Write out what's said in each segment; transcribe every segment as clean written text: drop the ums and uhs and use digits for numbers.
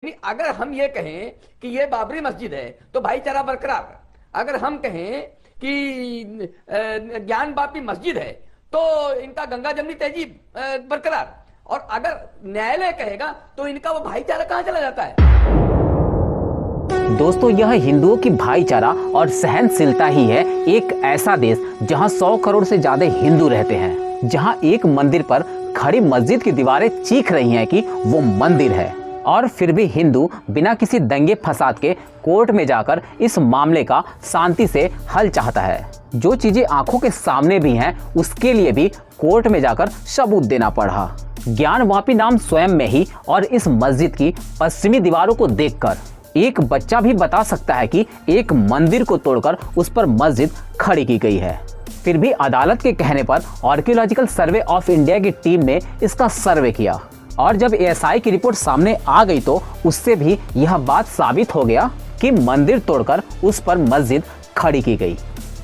नहीं, अगर हम ये कहें कि ये बाबरी मस्जिद है तो भाईचारा बरकरार, अगर हम कहें कि ज्ञानवापी मस्जिद है तो इनका गंगा जमनी तहजीब बरकरार, और अगर न्यायालय कहेगा तो इनका वो भाईचारा कहां चला जाता है। दोस्तों, यह हिंदुओं की भाईचारा और सहनशीलता ही है एक ऐसा देश जहां 100 करोड़ से ज्यादा हिंदू रहते हैं, जहां एक मंदिर पर खड़ी मस्जिद की दीवारें चीख रही हैं कि वो मंदिर है, और फिर भी हिंदू बिना किसी दंगे फसाद के कोर्ट में जाकर इस मामले का शांति से हल चाहता है। जो चीजें आंखों के सामने भी हैं उसके लिए भी कोर्ट में जाकर सबूत देना पड़ा। ज्ञानवापी नाम स्वयं में ही और इस मस्जिद की पश्चिमी दीवारों को देखकर एक बच्चा भी बता सकता है कि एक मंदिर को तोड़कर उस पर मस्जिद खड़ी की गई है। फिर भी अदालत के कहने पर आर्कियोलॉजिकल सर्वे ऑफ इंडिया की टीम ने इसका सर्वे किया, और जब एएसआई की रिपोर्ट सामने आ गई तो उससे भी यह बात साबित हो गया कि मंदिर तोड़कर उस पर मस्जिद खड़ी की गई।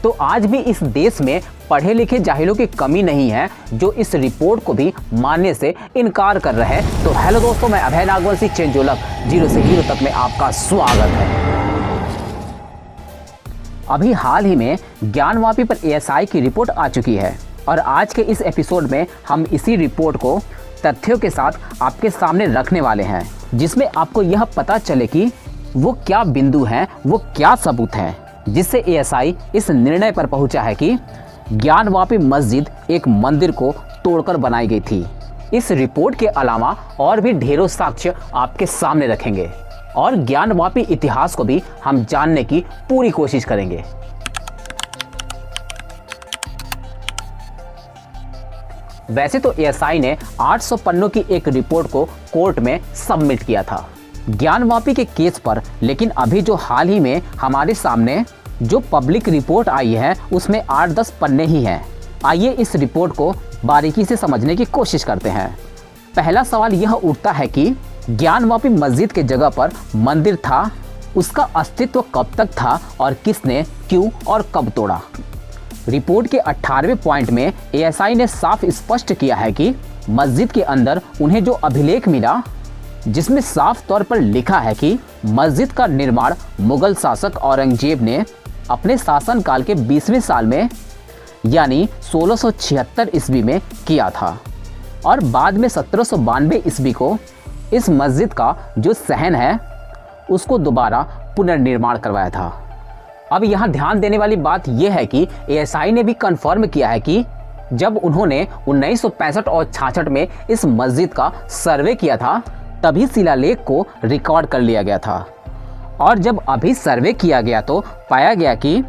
तो आज भी इस देश में पढ़े लिखे जाहिलों की कमी नहीं है जो इस रिपोर्ट को भी मानने से इनकार कर रहे हैं। तो हेलो दोस्तों, मैं अभय नागवंशी चेंजोलक जीरो से हीरो तक में आपका स्वागत है। अभी हाल ही में ज्ञानवापी पर एएसआई की रिपोर्ट आ चुकी है, और आज के इस एपिसोड में हम इसी रिपोर्ट को तथ्यों के साथ आपके सामने रखने वाले हैं, जिसमें आपको यह पता चले कि वो क्या बिंदु हैं, वो क्या सबूत हैं, जिससे एएसआई इस निर्णय पर पहुंचा है कि ज्ञानवापी मस्जिद एक मंदिर को तोड़कर बनाई गई थी। इस रिपोर्ट के अलावा और भी ढेरों साक्ष्य आपके सामने रखेंगे, और ज्ञानवापी इतिहास को भी हम जानने की पूरी कोशिश करेंगे। वैसे तो एएसआई ने 800 पन्नों की एक रिपोर्ट को कोर्ट में सबमिट किया था ज्ञानवापी के केस पर, लेकिन अभी जो हाल ही में हमारे सामने जो पब्लिक रिपोर्ट आई है उसमें 8-10 पन्ने ही हैं। आइए इस रिपोर्ट को बारीकी से समझने की कोशिश करते हैं। पहला सवाल यह उठता है कि ज्ञानवापी मस्जिद के जगह पर मंदिर था, उसका अस्तित्व कब तक था और किसने, क्यों और कब तोड़ा। रिपोर्ट के 18वें पॉइंट में एएसआई ने साफ स्पष्ट किया है कि मस्जिद के अंदर उन्हें जो अभिलेख मिला, जिसमें साफ तौर पर लिखा है कि मस्जिद का निर्माण मुगल शासक औरंगजेब ने अपने शासनकाल के 20वें साल में यानी 1676 ईस्वी में किया था, और बाद में 1792 ईस्वी को इस मस्जिद का जो सहन है उसको दोबारा पुनर्निर्माण करवाया था। अब यहाँ ध्यान देने वाली बात यह है कि एएसआई ने भी कंफर्म किया है कि जब उन्होंने 1965 और 66 में इस मस्जिद का सर्वे किया था तभी शिलालेख को रिकॉर्ड कर लिया गया था, और जब अभी सर्वे किया गया तो पाया गया कि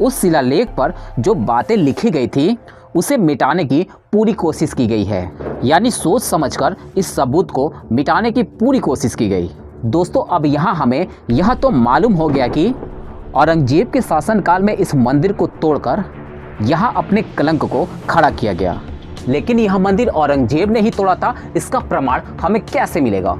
उस शिलालेख पर जो बातें लिखी गई थी उसे मिटाने की पूरी कोशिश की गई है, यानी सोच समझकर इस सबूत को मिटाने की पूरी कोशिश की गई। दोस्तों, अब यहाँ हमें यह तो मालूम हो गया कि औरंगजेब के शासनकाल में इस मंदिर को तोड़कर यहाँ अपने कलंक को खड़ा किया गया, लेकिन यह मंदिर औरंगजेब ने ही तोड़ा था, इसका प्रमाण हमें कैसे मिलेगा?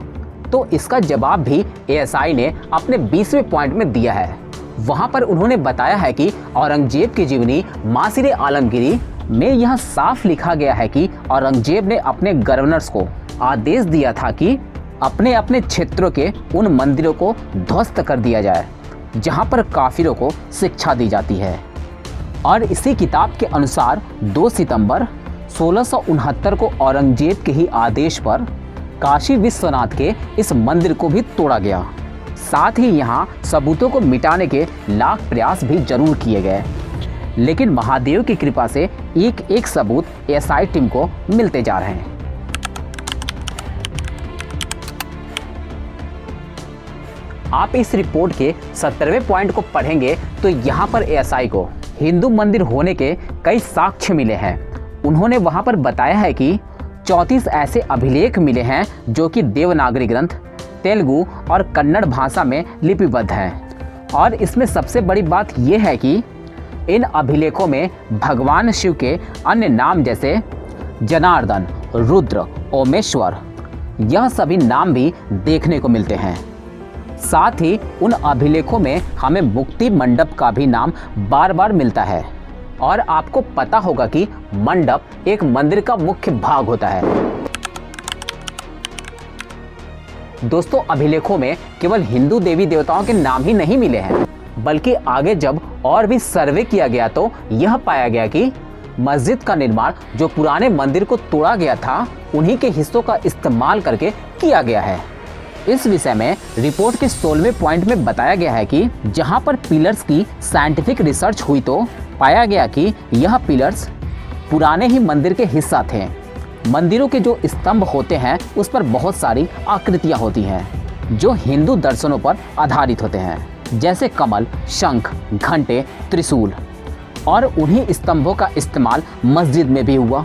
तो इसका जवाब भी एएसआई ने अपने 20वें पॉइंट में दिया है। वहां पर उन्होंने बताया है कि औरंगजेब की जीवनी मासिर आलमगीरी में यह साफ लिखा गया है कि औरंगजेब ने अपने गवर्नर्स को आदेश दिया था कि अपने अपने क्षेत्रों के उन मंदिरों को ध्वस्त कर दिया जाए जहां पर काफिरों को शिक्षा दी जाती है। और इसी किताब के अनुसार 2 सितंबर 1669 को औरंगजेब के ही आदेश पर काशी विश्वनाथ के इस मंदिर को भी तोड़ा गया। साथ ही यहाँ सबूतों को मिटाने के लाख प्रयास भी जरूर किए गए, लेकिन महादेव की कृपा से एक एक सबूत एएसआई टीम को मिलते जा रहे हैं। आप इस रिपोर्ट के 17वें पॉइंट को पढ़ेंगे तो यहाँ पर एएसआई को हिंदू मंदिर होने के कई साक्ष्य मिले हैं। उन्होंने वहां पर बताया है कि 34 ऐसे अभिलेख मिले हैं जो कि देवनागरी ग्रंथ, तेलुगु और कन्नड़ भाषा में लिपिबद्ध हैं। और इसमें सबसे बड़ी बात यह है कि इन अभिलेखों में भगवान शिव के अन्य नाम जैसे जनार्दन, रुद्र, ओमेश्वर, यह सभी नाम भी देखने को मिलते हैं। साथ ही उन अभिलेखों में हमें मुक्ति मंडप का भी नाम बार बार मिलता है। और आपको पता होगा कि मंडप एक मंदिर का मुख्य भाग होता है। दोस्तों अभिलेखों में केवल हिंदू देवी देवताओं के नाम ही नहीं मिले हैं, बल्कि आगे जब और भी सर्वे किया गया तो यह पाया गया कि मस्जिद का निर्माण जो पुराने मंदिर को तोड़ा गया था उन्हीं के हिस्सों का इस्तेमाल करके किया गया है। इस विषय में रिपोर्ट के 16वें पॉइंट में बताया गया है कि जहां पर पिलर्स की साइंटिफिक रिसर्च हुई तो पाया गया कि यह पिलर्स पुराने ही मंदिर के हिस्सा थे। मंदिरों के जो स्तंभ होते हैं उस पर बहुत सारी आकृतियां होती हैं जो हिंदू दर्शनों पर आधारित होते हैं, जैसे कमल, शंख, घंटे, त्रिशूल, और उन्हीं स्तंभों का इस्तेमाल मस्जिद में भी हुआ।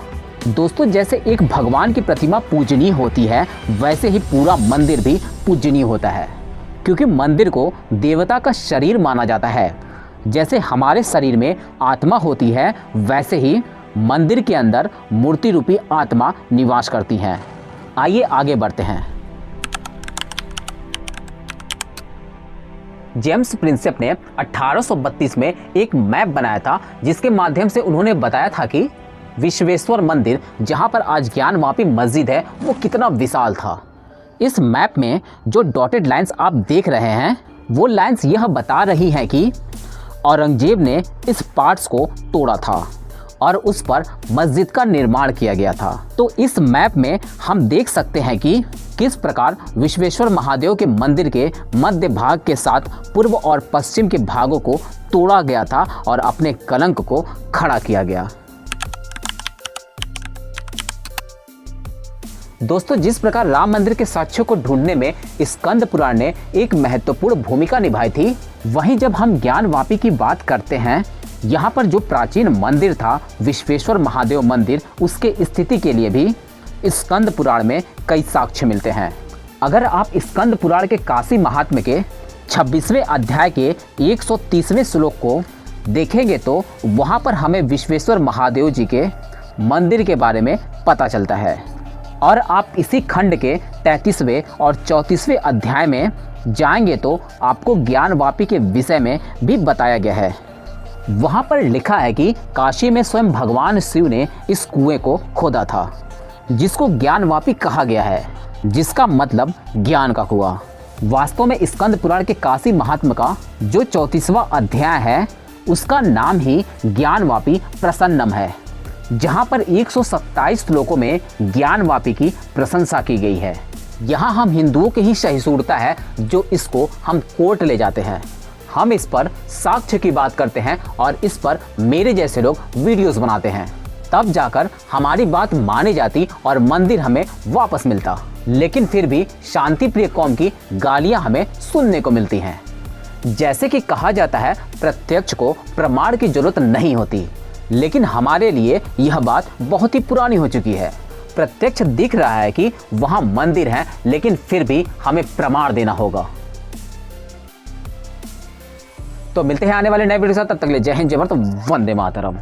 दोस्तों जैसे एक भगवान की प्रतिमा पूजनीय होती है वैसे ही पूरा मंदिर भी पूजनीय होता है, क्योंकि मंदिर को देवता का शरीर माना जाता है। जैसे हमारे शरीर में आत्मा होती है वैसे ही मंदिर के अंदर मूर्ति रूपी आत्मा निवास करती है। आइए आगे बढ़ते हैं। जेम्स प्रिंसेप ने 1832 में एक मैप बनाया था जिसके माध्यम से उन्होंने बताया था कि विश्वेश्वर मंदिर जहां पर आज ज्ञानवापी मस्जिद है वो कितना विशाल था। इस मैप में जो डॉटेड लाइंस आप देख रहे हैं वो लाइंस यह बता रही हैं कि औरंगजेब ने इस पार्ट्स को तोड़ा था और उस पर मस्जिद का निर्माण किया गया था। तो इस मैप में हम देख सकते हैं कि किस प्रकार विश्वेश्वर महादेव के मंदिर के मध्य भाग के साथ पूर्व और पश्चिम के भागों को तोड़ा गया था और अपने कलंक को खड़ा किया गया। दोस्तों जिस प्रकार राम मंदिर के साक्ष्यों को ढूंढने में स्कंद पुराण ने एक महत्वपूर्ण भूमिका निभाई थी, वहीं जब हम ज्ञानवापी की बात करते हैं, यहाँ पर जो प्राचीन मंदिर था विश्वेश्वर महादेव मंदिर, उसके स्थिति के लिए भी स्कंद पुराण में कई साक्ष्य मिलते हैं। अगर आप स्कंद पुराण के काशी महात्म्य के 26वें अध्याय के 130वें श्लोक को देखेंगे तो वहाँ पर हमें विश्वेश्वर महादेव जी के मंदिर के बारे में पता चलता है। और आप इसी खंड के 33वें और 34वें अध्याय में जाएंगे तो आपको ज्ञानवापी के विषय में भी बताया गया है। वहाँ पर लिखा है कि काशी में स्वयं भगवान शिव ने इस कुएं को खोदा था, जिसको ज्ञानवापी कहा गया है, जिसका मतलब ज्ञान का कुआं। वास्तव में स्कंद पुराण के काशी महात्म्य का जो 34वां अध्याय है उसका नाम ही ज्ञानवापी प्रसन्नम है, जहाँ पर 127 श्लोकों में ज्ञानवापी की प्रशंसा की गई है। यहाँ हम हिंदुओं की ही सहिष्णुता है जो इसको हम कोर्ट ले जाते हैं। हम इस पर साक्ष्य की बात करते हैं और इस पर मेरे जैसे लोग वीडियोस बनाते हैं, तब जाकर हमारी बात मानी जाती और मंदिर हमें वापस मिलता। लेकिन फिर भी शांति प्रिय कौम की गालियां हमें सुनने को मिलती हैं। जैसे कि कहा जाता है प्रत्यक्ष को प्रमाण की जरूरत नहीं होती, लेकिन हमारे लिए यह बात बहुत ही पुरानी हो चुकी है। प्रत्यक्ष दिख रहा है कि वहां मंदिर है, लेकिन फिर भी हमें प्रमाण देना होगा। तो मिलते हैं आने वाले नए वीडियो के साथ, तब तक के लिए जय हिंद, जय भारत, वंदे मातरम।